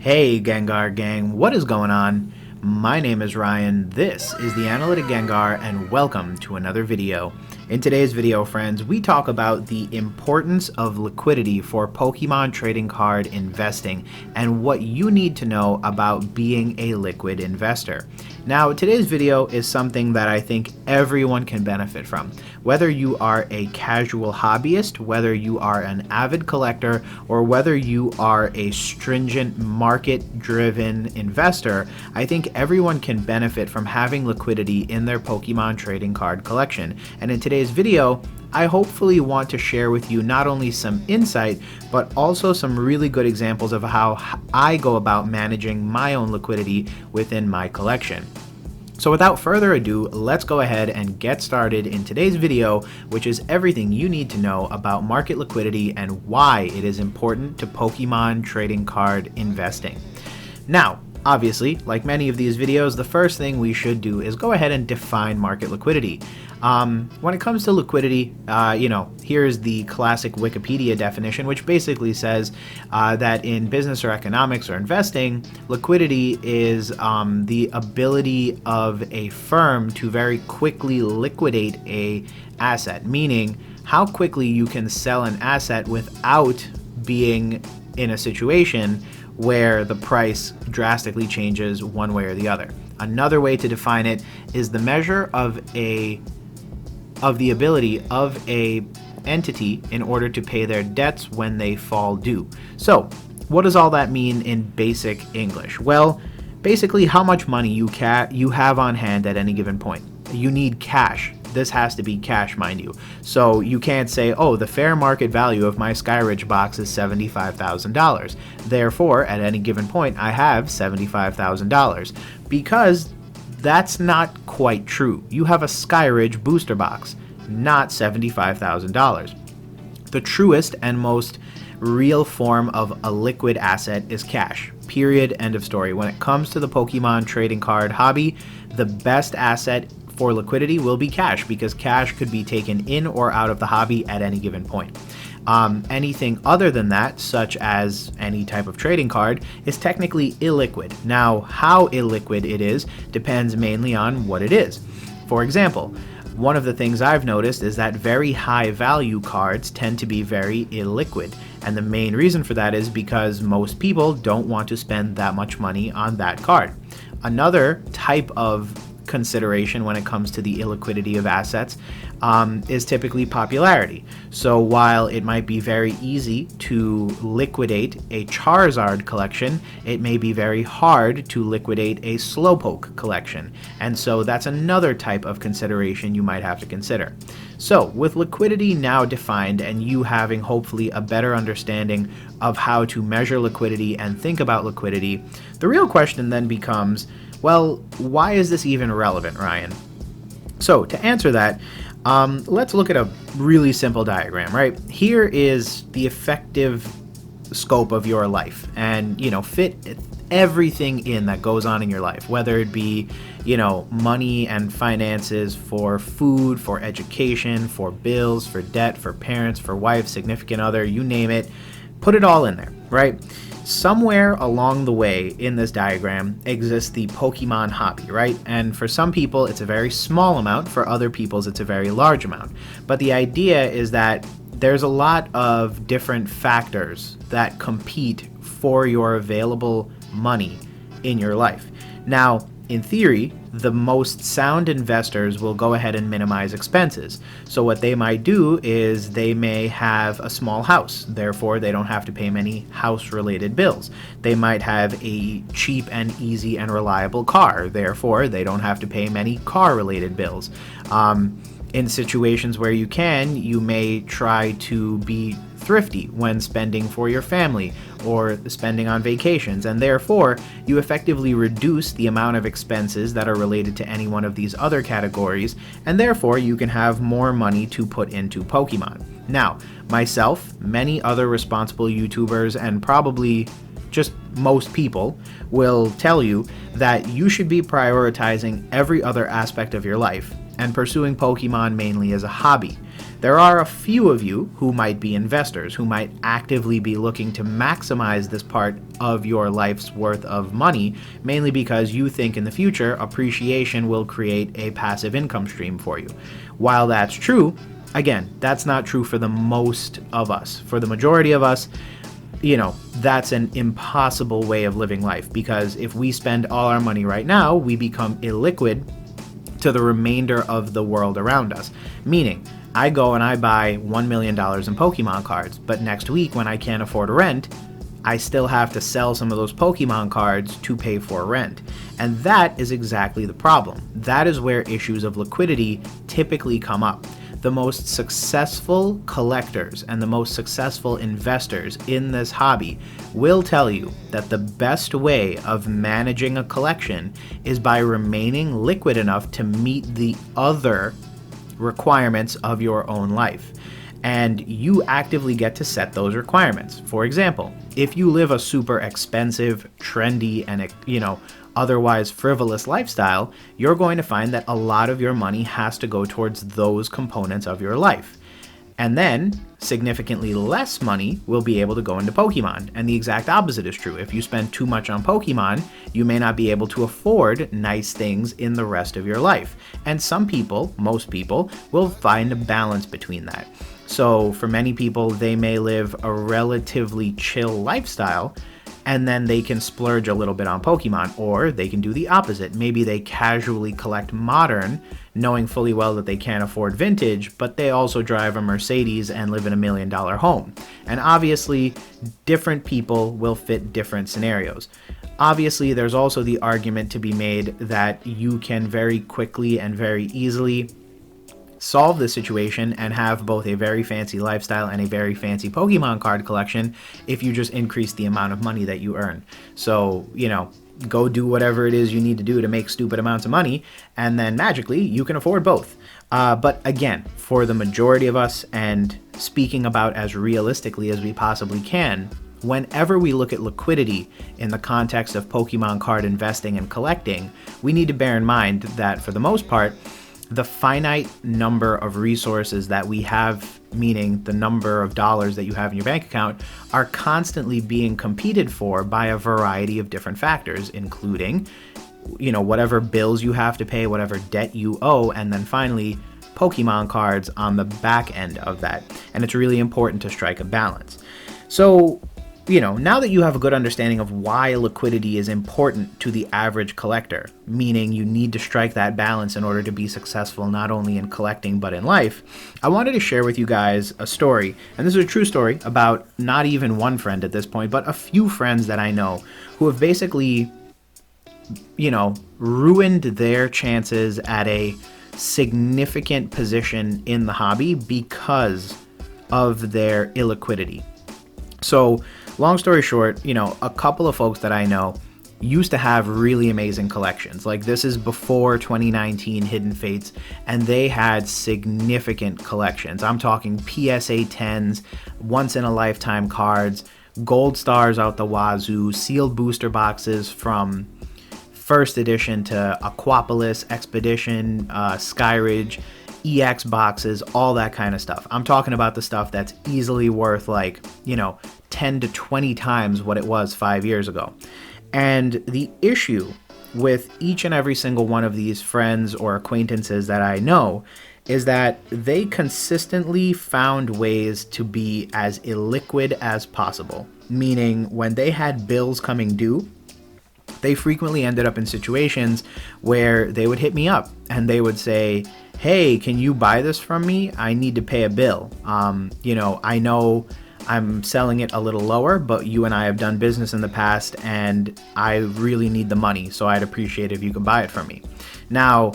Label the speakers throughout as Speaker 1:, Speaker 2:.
Speaker 1: Hey Gengar Gang, what is going on? My name is Ryan, this is the Analytic Gengar, and welcome to another video. In today's video, friends, we talk about the importance of liquidity for Pokemon trading card investing and what you need to know about being a liquid investor. Now, today's video is something that I think everyone can benefit from. Whether you are a casual hobbyist, whether you are an avid collector, or whether you are a stringent market-driven investor, I think everyone can benefit from having liquidity in their Pokemon trading card collection. And in today's video, I hopefully want to share with you not only some insight, but also some really good examples of how I go about managing my own liquidity within my collection. So without further ado, let's go ahead and get started in today's video, which is everything you need to know about market liquidity and why it is important to Pokemon trading card investing. Now, obviously, like many of these videos, the first thing we should do is go ahead and define market liquidity. When it comes to liquidity, here's the classic Wikipedia definition, which basically says that in business or economics or investing, liquidity is the ability of a firm to very quickly liquidate a asset, meaning how quickly you can sell an asset without being in a situation where the price drastically changes one way or the other. Another way to define it is the measure of the ability of a entity in order to pay their debts when they fall due. So, what does all that mean in basic English? Well, basically how much money you have on hand at any given point. You need cash. This has to be cash, mind you. So you can't say, oh, the fair market value of my Skyridge box is $75,000. Therefore, at any given point, I have $75,000. Because that's not quite true. You have a Skyridge booster box, not $75,000. The truest and most real form of a liquid asset is cash. Period. End of story. When it comes to the Pokemon trading card hobby, the best asset for liquidity will be cash, because cash could be taken in or out of the hobby at any given point. Anything other than that, such as any type of trading card, is technically illiquid. Now, how illiquid it is depends mainly on what it is. For example, one of the things I've noticed is that very high value cards tend to be very illiquid. And the main reason for that is because most people don't want to spend that much money on that card. Another type of consideration when it comes to the illiquidity of assets is typically popularity. So while it might be very easy to liquidate a Charizard collection, it may be very hard to liquidate a Slowpoke collection. And so that's another type of consideration you might have to consider. So with liquidity now defined and you having hopefully a better understanding of how to measure liquidity and think about liquidity, the real question then becomes, well, why is this even relevant, Ryan? So to answer that, let's look at a really simple diagram, right? Here is the effective scope of your life, and, fit everything in that goes on in your life, whether it be, money and finances for food, for education, for bills, for debt, for parents, for wife, significant other, you name it, put it all in there, right? Somewhere along the way in this diagram exists the Pokemon hobby, right? And for some people, it's a very small amount. For other people, it's a very large amount. But the idea is that there's a lot of different factors that compete for your available money in your life. Now, in theory, the most sound investors will go ahead and minimize expenses. So what they might do is they may have a small house, therefore they don't have to pay many house-related bills. They might have a cheap and easy and reliable car, therefore they don't have to pay many car-related bills. In situations where you may try to be thrifty when spending for your family or spending on vacations, and therefore you effectively reduce the amount of expenses that are related to any one of these other categories, and therefore you can have more money to put into Pokemon. Now, myself, many other responsible YouTubers, and probably just most people will tell you that you should be prioritizing every other aspect of your life and pursuing Pokemon mainly as a hobby. There are a few of you who might be investors, who might actively be looking to maximize this part of your life's worth of money, mainly because you think in the future appreciation will create a passive income stream for you. While that's true, again, that's not true for the most of us. For the majority of us, that's an impossible way of living life, because if we spend all our money right now, we become illiquid to the remainder of the world around us. Meaning, I go and I buy $1 million in Pokemon cards, but next week when I can't afford rent, I still have to sell some of those Pokemon cards to pay for rent. And that is exactly the problem. That is where issues of liquidity typically come up. The most successful collectors and the most successful investors in this hobby will tell you that the best way of managing a collection is by remaining liquid enough to meet the other requirements of your own life. And you actively get to set those requirements. For example, if you live a super expensive, trendy, and otherwise frivolous lifestyle, you're going to find that a lot of your money has to go towards those components of your life. And then significantly less money will be able to go into Pokemon. And the exact opposite is true. If you spend too much on Pokemon, you may not be able to afford nice things in the rest of your life. And some people, most people, will find a balance between that. So for many people, they may live a relatively chill lifestyle, and then they can splurge a little bit on Pokemon, or they can do the opposite. Maybe they casually collect modern, knowing fully well that they can't afford vintage, but they also drive a Mercedes and live in $1 million home. And obviously, different people will fit different scenarios. Obviously, there's also the argument to be made that you can very quickly and very easily solve the situation and have both a very fancy lifestyle and a very fancy Pokemon card collection if you just increase the amount of money that you earn. So, go do whatever it is you need to do to make stupid amounts of money, and then magically you can afford both. But again, for the majority of us, and speaking about as realistically as we possibly can, whenever we look at liquidity in the context of Pokemon card investing and collecting, we need to bear in mind that for the most part, the finite number of resources that we have, meaning the number of dollars that you have in your bank account, are constantly being competed for by a variety of different factors, including, whatever bills you have to pay, whatever debt you owe, and then finally, Pokemon cards on the back end of that. And it's really important to strike a balance. So, now that you have a good understanding of why liquidity is important to the average collector, meaning you need to strike that balance in order to be successful not only in collecting but in life, I wanted to share with you guys a story, and this is a true story about not even one friend at this point, but a few friends that I know who have basically, ruined their chances at a significant position in the hobby because of their illiquidity. So, long story short, a couple of folks that I know used to have really amazing collections. Like, this is before 2019 Hidden Fates, and they had significant collections. I'm talking PSA 10s, once-in-a-lifetime cards, gold stars out the wazoo, sealed booster boxes from first edition to Aquapolis, Expedition, Skyridge, EX boxes, all that kind of stuff. I'm talking about the stuff that's easily worth 10 to 20 times what it was 5 years ago. And the issue with each and every single one of these friends or acquaintances that I know is that they consistently found ways to be as illiquid as possible. Meaning, when they had bills coming due, they frequently ended up in situations where they would hit me up and they would say, "Hey, can you buy this from me? I need to pay a bill. I know I'm selling it a little lower, but you and I have done business in the past and I really need the money, so I'd appreciate it if you could buy it from me." Now,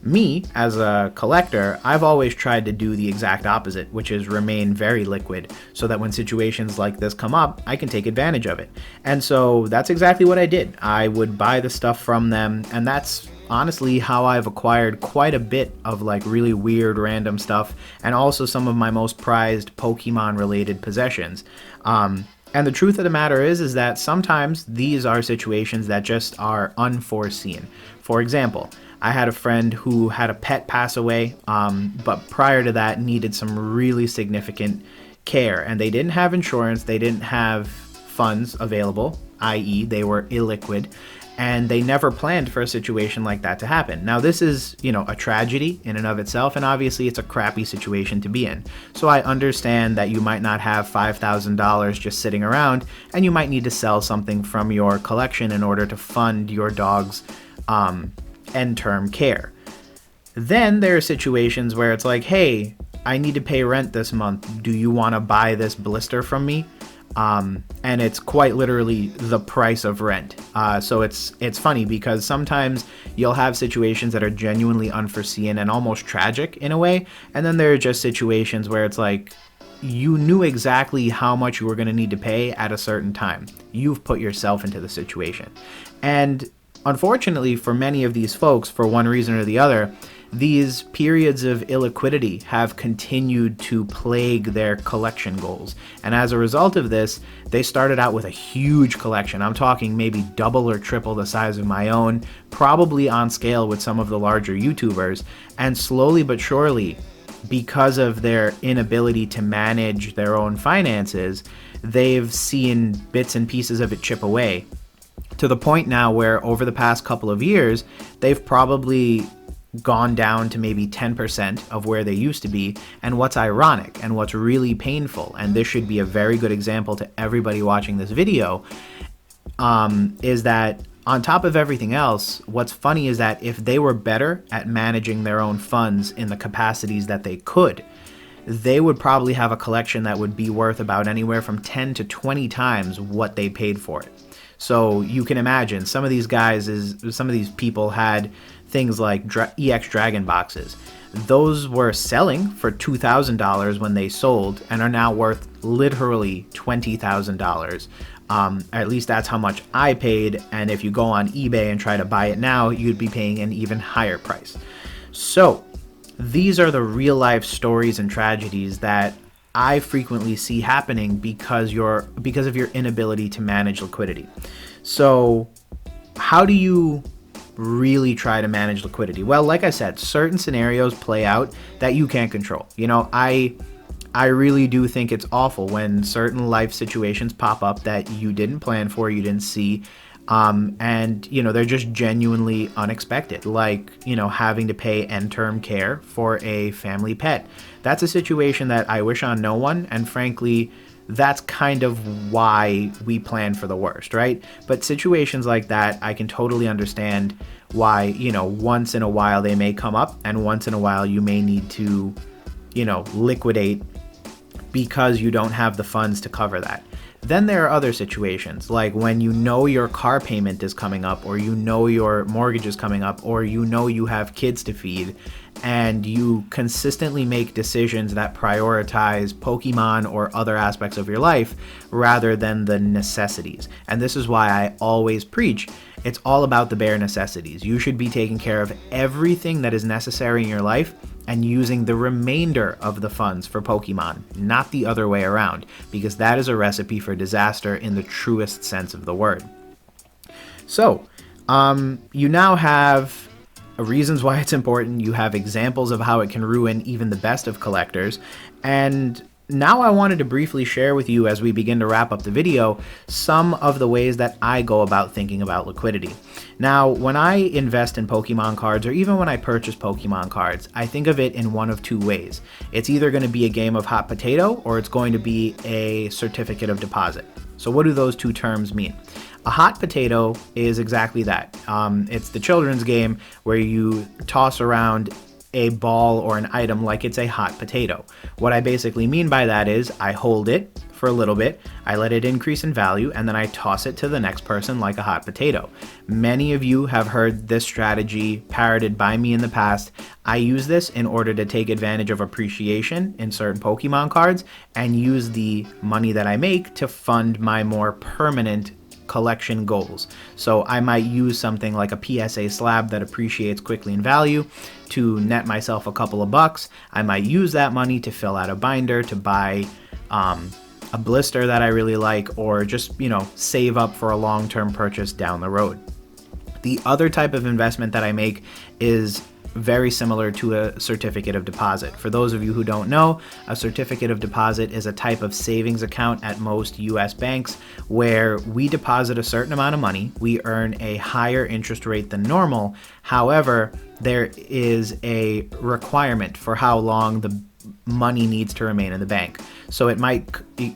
Speaker 1: me, as a collector, I've always tried to do the exact opposite, which is remain very liquid, so that when situations like this come up, I can take advantage of it. And so that's exactly what I did. I would buy the stuff from them, and that's honestly how I've acquired quite a bit of really weird random stuff, and also some of my most prized Pokemon related possessions. And the truth of the matter is that sometimes these are situations that just are unforeseen. For example, I had a friend who had a pet pass away, but prior to that needed some really significant care, and they didn't have insurance, they didn't have funds available, i.e. they were illiquid, and they never planned for a situation like that to happen. Now this is, a tragedy in and of itself, and obviously it's a crappy situation to be in. So I understand that you might not have $5,000 just sitting around, and you might need to sell something from your collection in order to fund your dog's end-term care. Then there are situations where it's like, hey, I need to pay rent this month. Do you want to buy this blister from me? And it's quite literally the price of rent. So it's funny because sometimes you'll have situations that are genuinely unforeseen and almost tragic in a way. And then there are just situations where it's like, you knew exactly how much you were going to need to pay at a certain time. You've put yourself into the situation. And unfortunately for many of these folks, for one reason or the other, these periods of illiquidity have continued to plague their collection goals. And as a result of this, they started out with a huge collection. I'm talking maybe double or triple the size of my own, probably on scale with some of the larger YouTubers. And slowly but surely, because of their inability to manage their own finances, they've seen bits and pieces of it chip away, to the point now where over the past couple of years, they've probably gone down to maybe 10% of where they used to be. And what's ironic and what's really painful, and this should be a very good example to everybody watching this video, is that on top of everything else, what's funny is that if they were better at managing their own funds in the capacities that they could, they would probably have a collection that would be worth about anywhere from 10 to 20 times what they paid for it. So you can imagine some of these people had things like EX Dragon boxes. Those were selling for $2,000 when they sold and are now worth literally $20,000. At least that's how much I paid. And if you go on eBay and try to buy it now, you'd be paying an even higher price. So these are the real life stories and tragedies that I frequently see happening because of your inability to manage liquidity. So how do you really try to manage liquidity? Well, like I said, certain scenarios play out that you can't control. I really do think it's awful when certain life situations pop up that you didn't plan for, you didn't see, and they're just genuinely unexpected, like having to pay end-term care for a family pet. That's a situation that I wish on no one, and frankly that's kind of why we plan for the worst, right? But situations like that, I can totally understand why, once in a while they may come up, and once in a while you may need to, liquidate because you don't have the funds to cover that. Then there are other situations, like when your car payment is coming up, or your mortgage is coming up, or you have kids to feed, and you consistently make decisions that prioritize Pokemon or other aspects of your life rather than the necessities. And this is why I always preach, it's all about the bare necessities. You should be taking care of everything that is necessary in your life and using the remainder of the funds for Pokemon, not the other way around, because that is a recipe for disaster in the truest sense of the word. So, you now have reasons why it's important, you have examples of how it can ruin even the best of collectors, and now I wanted to briefly share with you, as we begin to wrap up the video, some of the ways that I go about thinking about liquidity. Now, when I invest in Pokemon cards, or even when I purchase Pokemon cards, I think of it in one of two ways. It's either going to be a game of hot potato, or it's going to be a certificate of deposit. So what do those two terms mean? A hot potato is exactly that. It's the children's game where you toss around a ball or an item like it's a hot potato. What I basically mean by that is I hold it for a little bit, I let it increase in value, and then I toss it to the next person like a hot potato. Many of you have heard this strategy parroted by me in the past. I use this in order to take advantage of appreciation in certain Pokemon cards and use the money that I make to fund my more permanent collection goals. So I might use something like a PSA slab that appreciates quickly in value to net myself a couple of bucks. I might use that money to fill out a binder, to buy a blister that I really like, or just save up for a long-term purchase down the road. The other type of investment that I make is very similar to a certificate of deposit. For those of you who don't know, a certificate of deposit is a type of savings account at most US banks where we deposit a certain amount of money. We earn a higher interest rate than normal. However, there is a requirement for how long the money needs to remain in the bank. So it might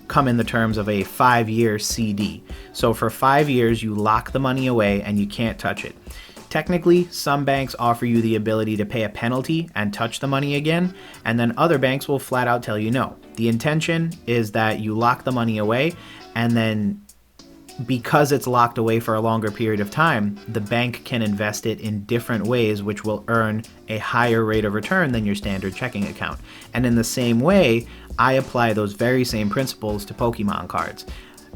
Speaker 1: come in the terms of a 5-year CD. So for 5 years, you lock the money away and you can't touch it. Technically, some banks offer you the ability to pay a penalty and touch the money again, and then other banks will flat out tell you no. The intention is that you lock the money away, and then because it's locked away for a longer period of time, the bank can invest it in different ways, which will earn a higher rate of return than your standard checking account. And in the same way, I apply those very same principles to Pokemon cards.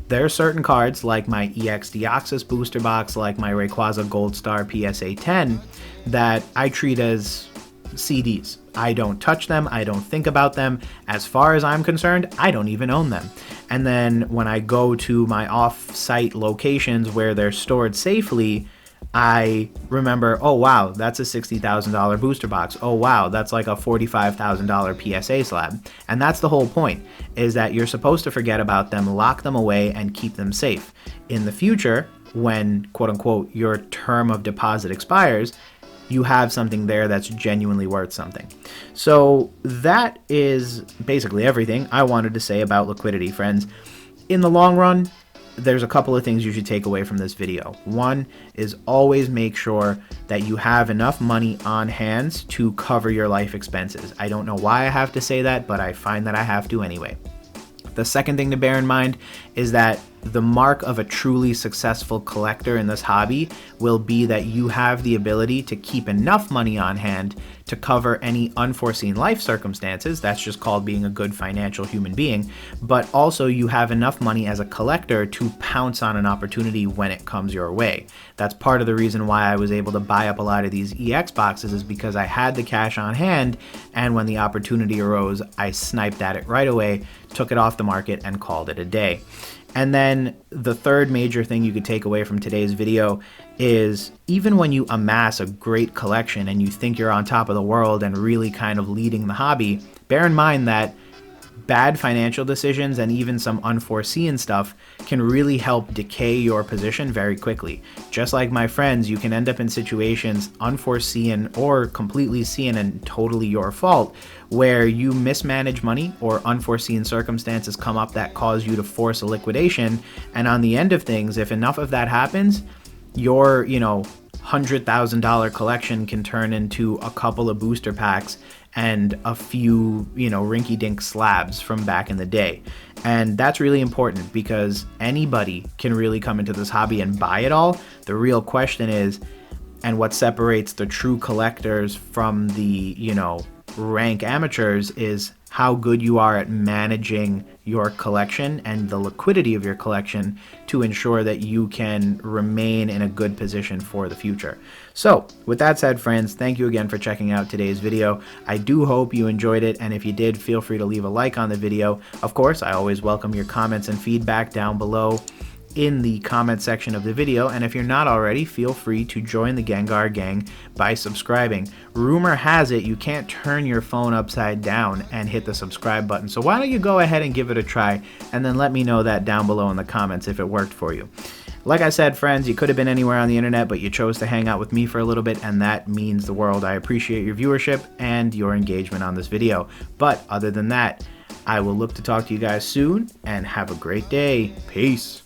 Speaker 1: There are certain cards like my EX Deoxys booster box, like my Rayquaza Gold Star PSA 10, that I treat as CDs. I don't touch them. I don't think about them. As far as I'm concerned, I don't even own them. And then when I go to my off-site locations where they're stored safely, I remember, oh wow, that's a $60,000 booster box. Oh wow, that's like a $45,000 PSA slab. And that's the whole point, is that you're supposed to forget about them, lock them away, and keep them safe. In the future, when quote unquote your term of deposit expires, you have something there that's genuinely worth something. So that is basically everything I wanted to say about liquidity, friends. In the long run, there's a couple of things you should take away from this video. One is always make sure that you have enough money on hand to cover your life expenses. I don't know why I have to say that, but I find that I have to anyway. The second thing to bear in mind is that the mark of a truly successful collector in this hobby will be that you have the ability to keep enough money on hand to cover any unforeseen life circumstances. That's just called being a good financial human being. But also you have enough money as a collector to pounce on an opportunity when it comes your way. That's part of the reason why I was able to buy up a lot of these EX boxes, is because I had the cash on hand, and when the opportunity arose, I sniped at it right away, took it off the market, and called it a day. And then the third major thing you could take away from today's video is, even when you amass a great collection and you think you're on top of the world and really kind of leading the hobby, bear in mind that bad financial decisions and even some unforeseen stuff can really help decay your position very quickly. Just like my friends, you can end up in situations unforeseen or completely seen and totally your fault, where you mismanage money or unforeseen circumstances come up that cause you to force a liquidation. And on the end of things, if enough of that happens, your, $100,000 collection can turn into a couple of booster packs and a few, rinky-dink slabs from back in the day. And that's really important, because anybody can really come into this hobby and buy it all. The real question is, and what separates the true collectors from the, rank amateurs, is how good you are at managing your collection and the liquidity of your collection to ensure that you can remain in a good position for the future. So with that said, friends, thank you again for checking out today's video. I do hope you enjoyed it, and if you did, feel free to leave a like on the video. Of course, I always welcome your comments and feedback down below in the comment section of the video, and if you're not already, feel free to join the Gengar Gang by subscribing. Rumor has it you can't turn your phone upside down and hit the subscribe button, so why don't you go ahead and give it a try, and then let me know that down below in the comments if it worked for you. Like I said, friends, you could have been anywhere on the internet, but you chose to hang out with me for a little bit, and that means the world. I appreciate your viewership and your engagement on this video. But other than that, I will look to talk to you guys soon, and have a great day. Peace.